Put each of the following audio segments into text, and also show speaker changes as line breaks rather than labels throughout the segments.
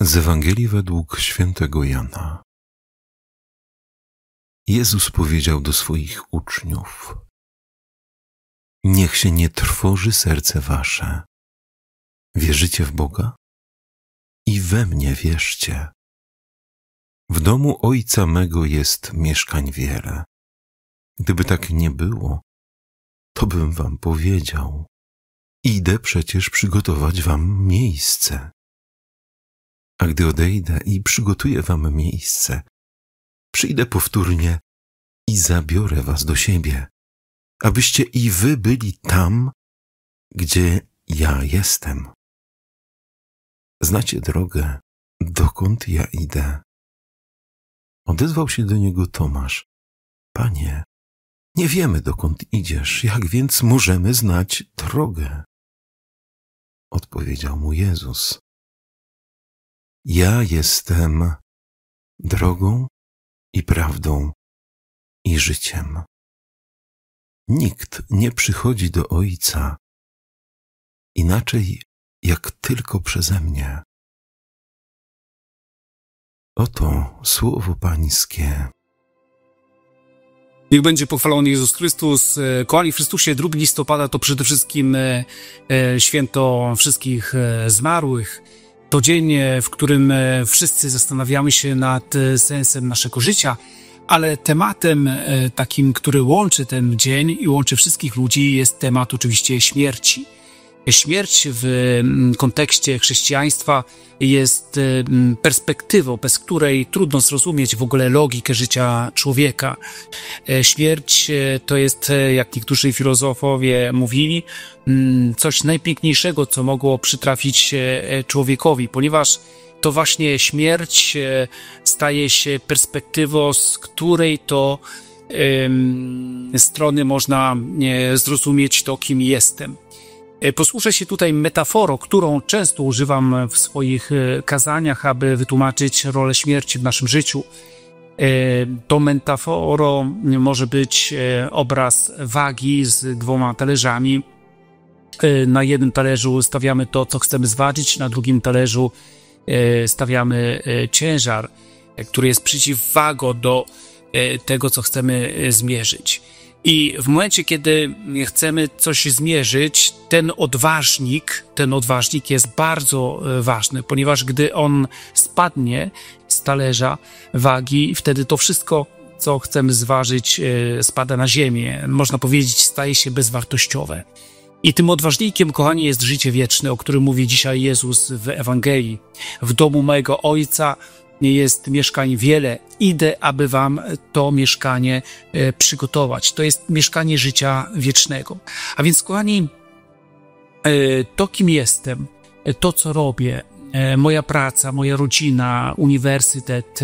Z Ewangelii według świętego Jana. Jezus powiedział do swoich uczniów: niech się nie trwoży serce wasze. Wierzycie w Boga? I we mnie wierzcie. W domu Ojca mego jest mieszkań wiele. Gdyby tak nie było, to bym wam powiedział. Idę przecież przygotować wam miejsce. A gdy odejdę i przygotuję wam miejsce, przyjdę powtórnie i zabiorę was do siebie, abyście i wy byli tam, gdzie ja jestem. Znacie drogę, dokąd ja idę. Odezwał się do niego Tomasz: Panie, nie wiemy, dokąd idziesz, jak więc możemy znać drogę? Odpowiedział mu Jezus: ja jestem drogą i prawdą i życiem. Nikt nie przychodzi do Ojca inaczej jak tylko przeze mnie. Oto słowo Pańskie.
Niech będzie pochwalony Jezus Chrystus. Kochani w Chrystusie, 2 listopada to przede wszystkim święto wszystkich zmarłych. To dzień, w którym wszyscy zastanawiamy się nad sensem naszego życia, ale tematem takim, który łączy ten dzień i łączy wszystkich ludzi, jest temat oczywiście śmierci. Śmierć w kontekście chrześcijaństwa jest perspektywą, bez której trudno zrozumieć w ogóle logikę życia człowieka. Śmierć to jest, jak niektórzy filozofowie mówili, coś najpiękniejszego, co mogło przytrafić człowiekowi, ponieważ to właśnie śmierć staje się perspektywą, z której to strony można zrozumieć to, kim jestem. Posłużę się tutaj metaforą, którą często używam w swoich kazaniach, aby wytłumaczyć rolę śmierci w naszym życiu. Tą metaforą może być obraz wagi z 2 talerzami. Na jednym talerzu stawiamy to, co chcemy zważyć, na drugim talerzu stawiamy ciężar, który jest przeciwwagą do tego, co chcemy zmierzyć. I w momencie, kiedy chcemy coś zmierzyć, ten odważnik jest bardzo ważny, ponieważ gdy on spadnie z talerza wagi, wtedy to wszystko, co chcemy zważyć, spada na ziemię. Można powiedzieć, staje się bezwartościowe. I tym odważnikiem, kochani, jest życie wieczne, o którym mówi dzisiaj Jezus w Ewangelii. W domu mojego Ojca jest mieszkań wiele. Idę, aby wam to mieszkanie przygotować. To jest mieszkanie życia wiecznego. A więc, kochani, to, kim jestem, to, co robię, moja praca, moja rodzina, uniwersytet,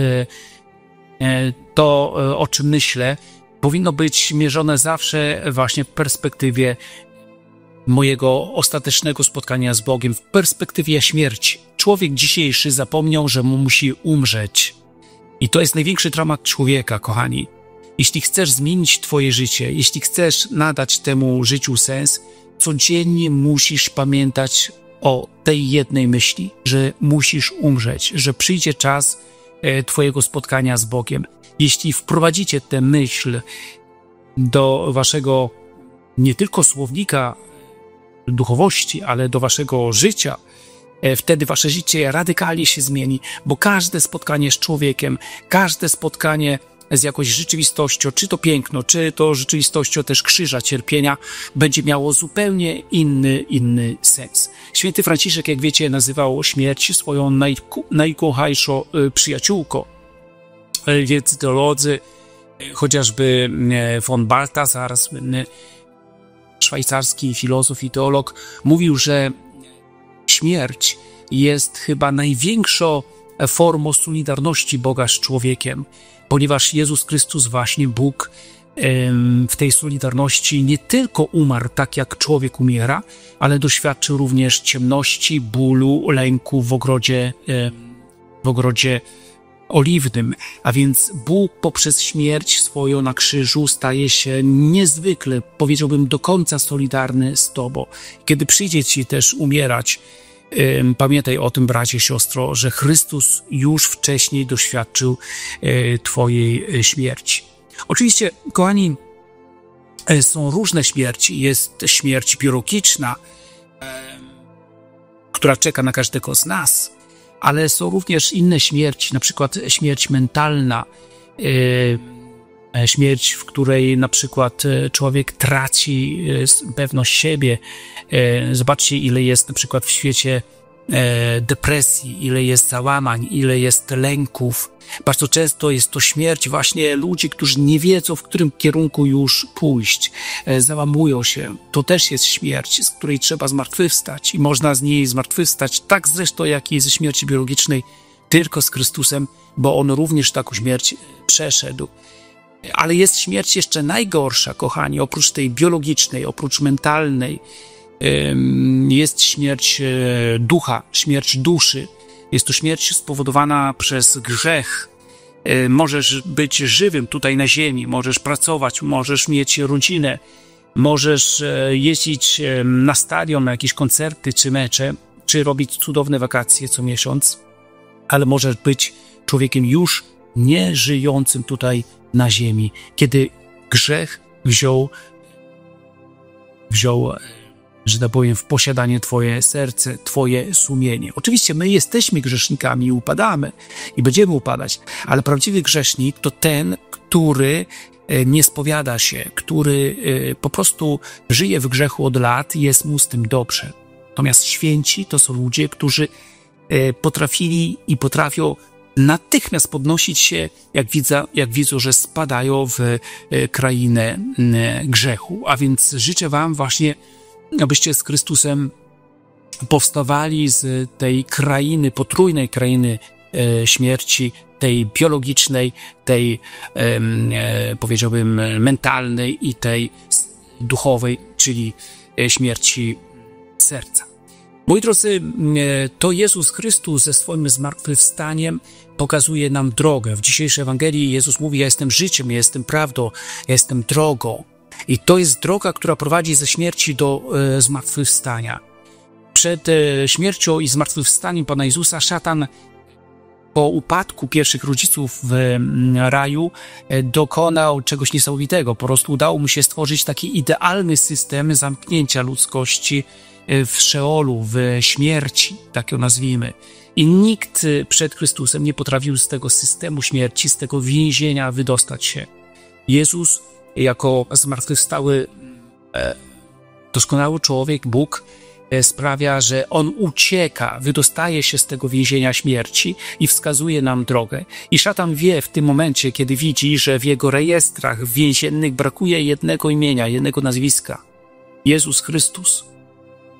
to, o czym myślę, powinno być mierzone zawsze właśnie w perspektywie mojego ostatecznego spotkania z Bogiem, w perspektywie śmierci. Człowiek dzisiejszy zapomniał, że mu musi umrzeć. I to jest największy dramat człowieka, kochani. Jeśli chcesz zmienić twoje życie, jeśli chcesz nadać temu życiu sens, codziennie musisz pamiętać o tej jednej myśli, że musisz umrzeć, że przyjdzie czas twojego spotkania z Bogiem. Jeśli wprowadzicie tę myśl do waszego nie tylko słownika duchowości, ale do waszego życia, wtedy wasze życie radykalnie się zmieni, bo każde spotkanie z człowiekiem, każde spotkanie z jakąś rzeczywistością, czy to piękno, czy to rzeczywistością też krzyża, cierpienia, będzie miało zupełnie inny sens. Święty Franciszek, jak wiecie, nazywał śmierć swoją najkochajszą przyjaciółką. Wielcy teolodzy, chociażby von Balthasar, słynny szwajcarski filozof i teolog, mówił, że śmierć jest chyba największą formą solidarności Boga z człowiekiem, ponieważ Jezus Chrystus, właśnie Bóg, w tej solidarności nie tylko umarł tak, jak człowiek umiera, ale doświadczył również ciemności, bólu, lęku w ogrodzie oliwnym, a więc Bóg poprzez śmierć swoją na krzyżu staje się niezwykle, powiedziałbym, do końca solidarny z Tobą. Kiedy przyjdzie Ci też umierać, Pamiętaj o tym, bracie, siostro, że Chrystus już wcześniej doświadczył twojej śmierci. Oczywiście, kochani, są różne śmierci. Jest śmierć biologiczna, która czeka na każdego z nas, ale są również inne śmierci, na przykład śmierć mentalna, śmierć, w której na przykład człowiek traci pewność siebie. Zobaczcie, ile jest na przykład w świecie depresji, ile jest załamań, ile jest lęków. Bardzo często jest to śmierć właśnie ludzi, którzy nie wiedzą, w którym kierunku już pójść. Załamują się. To też jest śmierć, z której trzeba zmartwychwstać i można z niej zmartwychwstać, tak zresztą jak i ze śmierci biologicznej, tylko z Chrystusem, bo On również taką śmierć przeszedł. Ale jest śmierć jeszcze najgorsza, kochani, oprócz tej biologicznej, oprócz mentalnej. Jest śmierć ducha, śmierć duszy. Jest to śmierć spowodowana przez grzech. Możesz być żywym tutaj na ziemi, możesz pracować, możesz mieć rodzinę, możesz jeździć na stadion, na jakieś koncerty czy mecze, czy robić cudowne wakacje co miesiąc, ale możesz być człowiekiem już nie żyjącym tutaj na ziemi, kiedy grzech wziął, że tak powiem, w posiadanie twoje serce, twoje sumienie. Oczywiście my jesteśmy grzesznikami i upadamy i będziemy upadać, ale prawdziwy grzesznik to ten, który nie spowiada się, który po prostu żyje w grzechu od lat i jest mu z tym dobrze. Natomiast święci to są ludzie, którzy potrafili i potrafią natychmiast podnosić się, jak widzą, że spadają w krainę grzechu. A więc życzę wam właśnie, abyście z Chrystusem powstawali z tej krainy, potrójnej krainy śmierci, tej biologicznej, tej powiedziałbym mentalnej i tej duchowej, czyli śmierci serca. Moi drodzy, to Jezus Chrystus ze swoim zmartwychwstaniem pokazuje nam drogę. W dzisiejszej Ewangelii Jezus mówi: ja jestem życiem, ja jestem prawdą, ja jestem drogą. I to jest droga, która prowadzi ze śmierci do zmartwychwstania. Przed śmiercią i zmartwychwstaniem Pana Jezusa szatan po upadku pierwszych rodziców w raju dokonał czegoś niesamowitego. Po prostu udało mu się stworzyć taki idealny system zamknięcia ludzkości w Szeolu, w śmierci, tak ją nazwijmy. I nikt przed Chrystusem nie potrafił z tego systemu śmierci, z tego więzienia wydostać się. Jezus, jako zmartwychwstały, doskonały człowiek, Bóg, sprawia, że On ucieka, wydostaje się z tego więzienia śmierci i wskazuje nam drogę. I szatan wie w tym momencie, kiedy widzi, że w jego rejestrach więziennych brakuje jednego imienia, jednego nazwiska. Jezus Chrystus.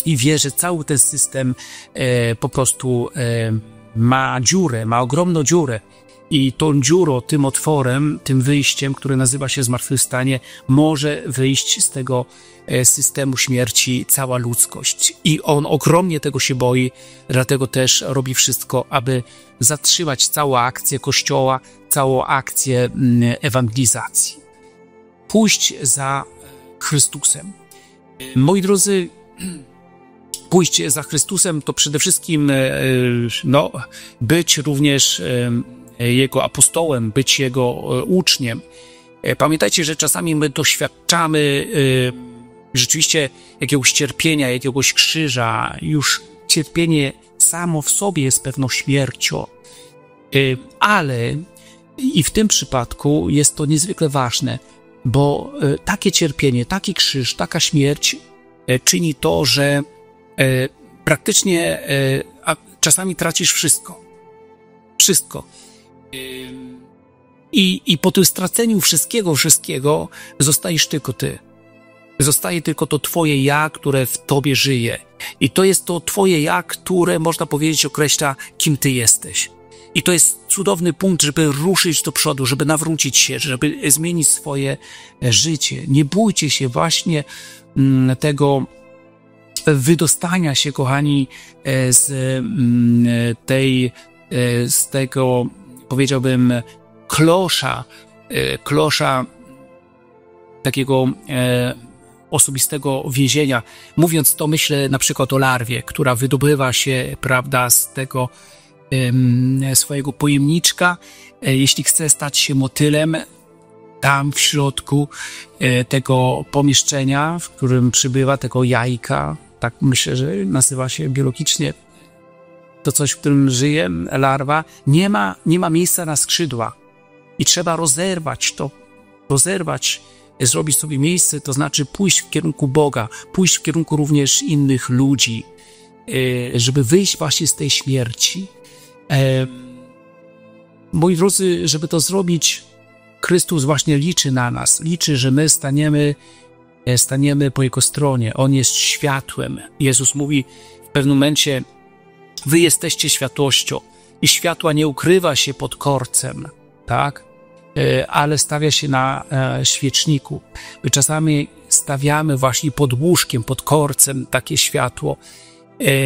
I wie, że cały ten system po prostu ma dziurę, ma ogromną dziurę. I tą dziurą, tym otworem, tym wyjściem, które nazywa się zmartwychwstanie, może wyjść z tego systemu śmierci cała ludzkość. I on ogromnie tego się boi, dlatego też robi wszystko, aby zatrzymać całą akcję Kościoła, całą akcję ewangelizacji. Pójść za Chrystusem. Moi drodzy, pójść za Chrystusem to przede wszystkim być również Jego apostołem, być Jego uczniem. Pamiętajcie, że czasami my doświadczamy rzeczywiście jakiegoś cierpienia, jakiegoś krzyża. Już cierpienie samo w sobie jest pewną śmiercią. Ale i w tym przypadku jest to niezwykle ważne, bo takie cierpienie, taki krzyż, taka śmierć czyni to, że praktycznie czasami tracisz wszystko. Wszystko. I po tym straceniu wszystkiego zostajesz tylko ty. Zostaje tylko to twoje ja, które w tobie żyje. I to jest to twoje ja, które, można powiedzieć, określa, kim ty jesteś. I to jest cudowny punkt, żeby ruszyć do przodu, żeby nawrócić się, żeby zmienić swoje życie. Nie bójcie się właśnie tego wydostania się, kochani, z tego, powiedziałbym, klosza takiego osobistego więzienia. Mówiąc to, myślę na przykład o larwie, która wydobywa się, prawda, z tego swojego pojemniczka. Jeśli chce stać się motylem, tam w środku tego pomieszczenia, w którym przybywa, tego jajka, tak myślę, że nazywa się biologicznie to coś, w którym żyje larwa, nie ma miejsca na skrzydła i trzeba rozerwać, zrobić sobie miejsce, to znaczy pójść w kierunku Boga, pójść w kierunku również innych ludzi, żeby wyjść właśnie z tej śmierci. Moi drodzy, żeby to zrobić, Chrystus właśnie liczy na nas, liczy, że my staniemy po Jego stronie. On jest światłem. Jezus mówi w pewnym momencie: wy jesteście światłością i światła nie ukrywa się pod korcem, tak? Ale stawia się na świeczniku. My czasami stawiamy właśnie pod łóżkiem, pod korcem takie światło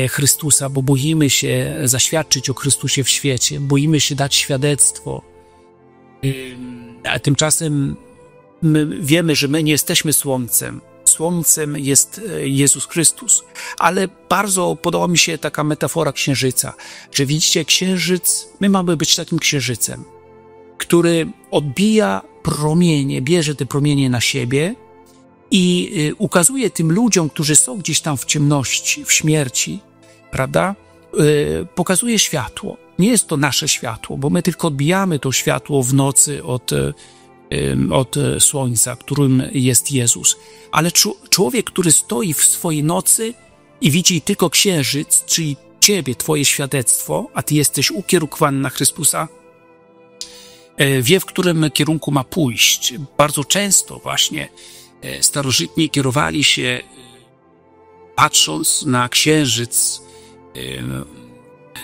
Chrystusa, bo boimy się zaświadczyć o Chrystusie w świecie, boimy się dać świadectwo. A tymczasem my wiemy, że my nie jesteśmy słońcem. Słońcem jest Jezus Chrystus. Ale bardzo podoba mi się taka metafora księżyca, że widzicie, księżyc, my mamy być takim księżycem, który odbija promienie, bierze te promienie na siebie i ukazuje tym ludziom, którzy są gdzieś tam w ciemności, w śmierci, prawda? Pokazuje światło. Nie jest to nasze światło, bo my tylko odbijamy to światło w nocy od słońca, którym jest Jezus. Ale człowiek, który stoi w swojej nocy i widzi tylko księżyc, czyli ciebie, twoje świadectwo, a ty jesteś ukierunkowany na Chrystusa, wie, w którym kierunku ma pójść. Bardzo często właśnie starożytni kierowali się, patrząc na księżyc,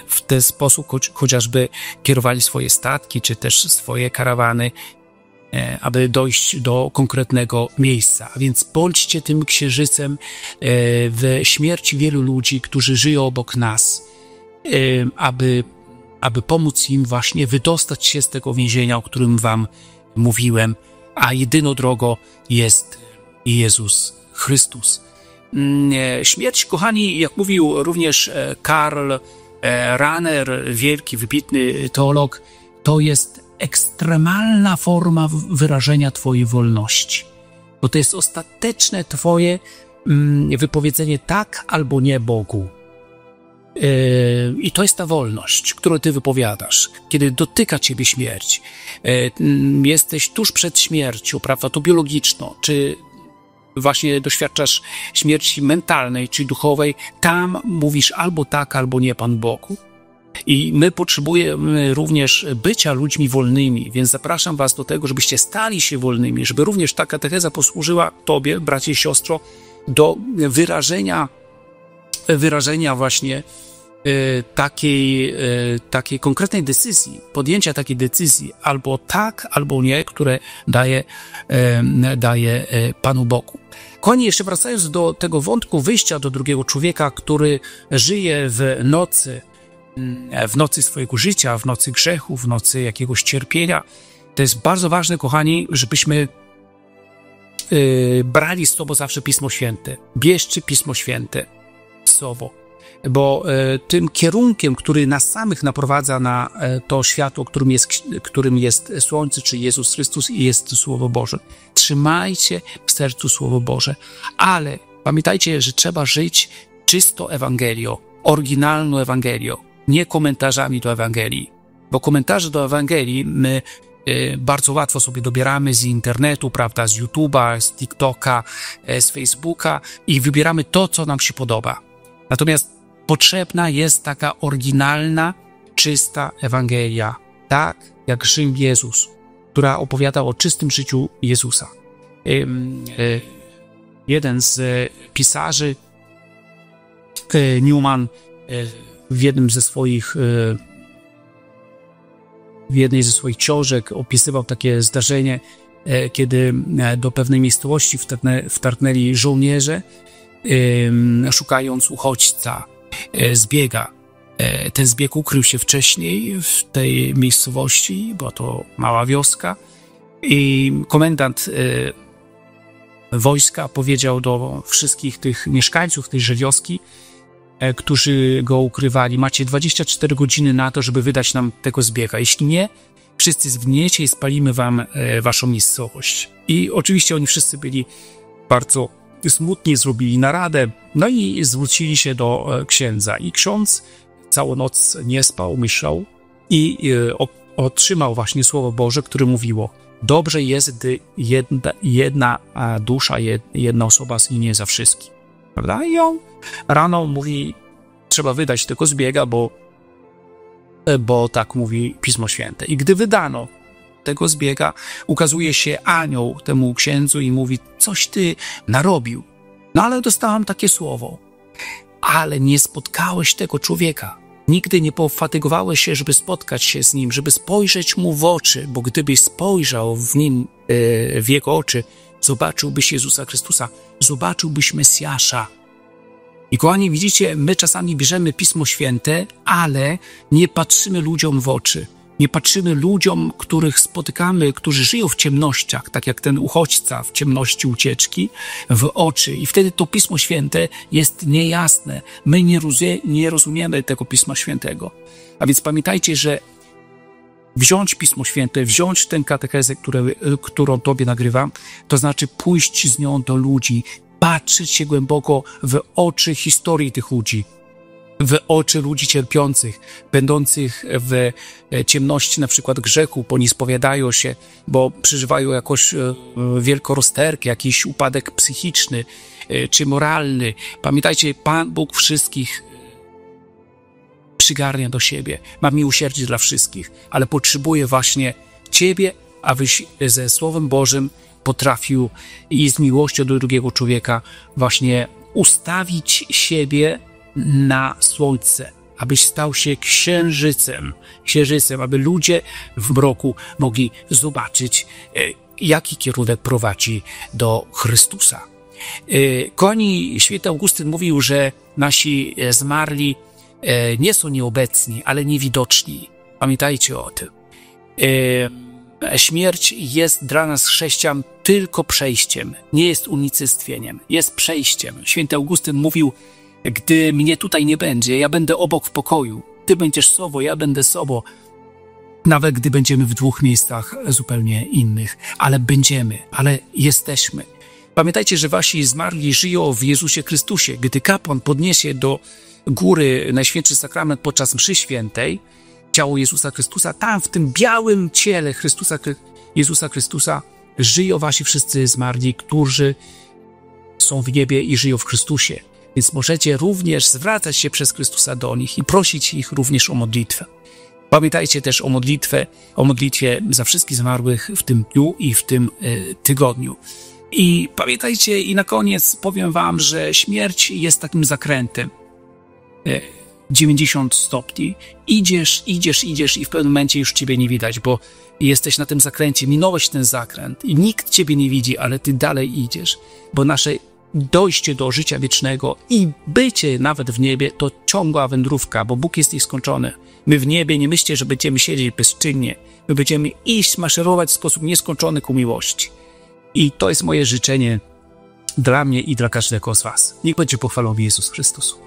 w ten sposób chociażby kierowali swoje statki, czy też swoje karawany, aby dojść do konkretnego miejsca. A więc bądźcie tym księżycem w śmierci wielu ludzi, którzy żyją obok nas, aby pomóc im właśnie wydostać się z tego więzienia, o którym wam mówiłem, a jedyną drogą jest Jezus Chrystus. Śmierć, kochani, jak mówił również Karl Rahner, wielki, wybitny teolog, to jest ekstremalna forma wyrażenia twojej wolności. Bo to jest ostateczne twoje wypowiedzenie tak albo nie Bogu. I to jest ta wolność, którą ty wypowiadasz, kiedy dotyka ciebie śmierć. Jesteś tuż przed śmiercią, prawda, to biologiczną, czy właśnie doświadczasz śmierci mentalnej, czy duchowej, tam mówisz albo tak, albo nie Pan Bogu. I my potrzebujemy również bycia ludźmi wolnymi, więc zapraszam was do tego, żebyście stali się wolnymi, żeby również ta katecheza posłużyła tobie, bracie i siostro, do wyrażenia właśnie takiej konkretnej decyzji, podjęcia takiej decyzji, albo tak, albo nie, które daje Panu Bogu. Kochani, jeszcze wracając do tego wątku wyjścia do drugiego człowieka, który żyje w nocy swojego życia, w nocy grzechu, w nocy jakiegoś cierpienia, to jest bardzo ważne, kochani, żebyśmy brali z sobą zawsze Pismo Święte. Bierzcie Pismo Święte z sobą, bo tym kierunkiem, który nas samych naprowadza na to światło, którym jest Słońce, czy Jezus Chrystus, i jest Słowo Boże. Trzymajcie w sercu Słowo Boże, ale pamiętajcie, że trzeba żyć czysto Ewangelią, oryginalną Ewangelią, nie komentarzami do Ewangelii, bo komentarze do Ewangelii my bardzo łatwo sobie dobieramy z internetu, prawda, z YouTube'a, z TikToka, z Facebooka i wybieramy to, co nam się podoba. Natomiast potrzebna jest taka oryginalna, czysta Ewangelia, tak jak żył Jezus, która opowiada o czystym życiu Jezusa. Jeden z pisarzy, Newman, w jednej ze swoich książek opisywał takie zdarzenie, kiedy do pewnej miejscowości wtargnęli żołnierze, szukając uchodźca, zbiega. Ten zbieg ukrył się wcześniej w tej miejscowości, była to mała wioska, i komendant wojska, powiedział do wszystkich tych mieszkańców tejże wioski, którzy go ukrywali: macie 24 godziny na to, żeby wydać nam tego zbiega. Jeśli nie, wszyscy zgniecie i spalimy wam waszą miejscowość. I oczywiście oni wszyscy byli bardzo smutni, zrobili naradę, no i zwrócili się do księdza. I ksiądz całą noc nie spał, myślał i otrzymał właśnie Słowo Boże, które mówiło: dobrze jest, gdy jedna dusza, jedna osoba zginie za wszystkich. Prawda? I on rano mówi: trzeba wydać tego zbiega, bo tak mówi Pismo Święte. I gdy wydano tego zbiega, ukazuje się anioł temu księdzu i mówi: coś ty narobił. No ale dostałam takie słowo: ale nie spotkałeś tego człowieka. Nigdy nie pofatygowałeś się, żeby spotkać się z nim, żeby spojrzeć mu w oczy, bo gdybyś spojrzał w jego oczy, zobaczyłbyś Jezusa Chrystusa, zobaczyłbyś Mesjasza. I kochani, widzicie, my czasami bierzemy Pismo Święte, ale nie patrzymy ludziom w oczy. Nie patrzymy ludziom, których spotykamy, którzy żyją w ciemnościach, tak jak ten uchodźca w ciemności ucieczki, w oczy. I wtedy to Pismo Święte jest niejasne. My nie rozumiemy tego Pisma Świętego. A więc pamiętajcie, że wziąć Pismo Święte, wziąć tę katechezę, którą tobie nagrywam, to znaczy pójść z nią do ludzi, patrzeć się głęboko w oczy historii tych ludzi, w oczy ludzi cierpiących, będących w ciemności na przykład grzechu, bo nie spowiadają się, bo przeżywają jakąś wielką rozterkę, jakiś upadek psychiczny czy moralny. Pamiętajcie, Pan Bóg wszystkich przygarnia do siebie, ma miłosierdzie dla wszystkich, ale potrzebuje właśnie ciebie, abyś ze Słowem Bożym potrafił i z miłością do drugiego człowieka właśnie ustawić siebie na słońce, abyś stał się księżycem, aby ludzie w mroku mogli zobaczyć, jaki kierunek prowadzi do Chrystusa. Kochani, święty Augustyn mówił, że nasi zmarli nie są nieobecni, ale niewidoczni. Pamiętajcie o tym. Śmierć jest dla nas chrześcijan tylko przejściem, nie jest unicestwieniem, jest przejściem. Święty Augustyn mówił: gdy mnie tutaj nie będzie, ja będę obok w pokoju. Ty będziesz sobą, ja będę sobą. Nawet gdy będziemy w dwóch miejscach zupełnie innych. Ale będziemy, ale jesteśmy. Pamiętajcie, że wasi zmarli żyją w Jezusie Chrystusie. Gdy kapłan podniesie do góry Najświętszy Sakrament podczas mszy świętej, ciało Jezusa Chrystusa, tam w tym białym ciele Jezusa Chrystusa żyją wasi wszyscy zmarli, którzy są w niebie i żyją w Chrystusie. Więc możecie również zwracać się przez Chrystusa do nich i prosić ich również o modlitwę. Pamiętajcie też o modlitwie za wszystkich zmarłych w tym dniu i w tym tygodniu. I pamiętajcie, i na koniec powiem wam, że śmierć jest takim zakrętem. 90 stopni. Idziesz i w pewnym momencie już ciebie nie widać, bo jesteś na tym zakręcie, minąłeś ten zakręt i nikt ciebie nie widzi, ale ty dalej idziesz, bo nasze dojście do życia wiecznego i bycie nawet w niebie to ciągła wędrówka, bo Bóg jest nieskończony. My w niebie nie myślcie, że będziemy siedzieć bezczynnie. My będziemy iść, maszerować w sposób nieskończony ku miłości. I to jest moje życzenie dla mnie i dla każdego z was. Niech będzie pochwalony Jezus Chrystus.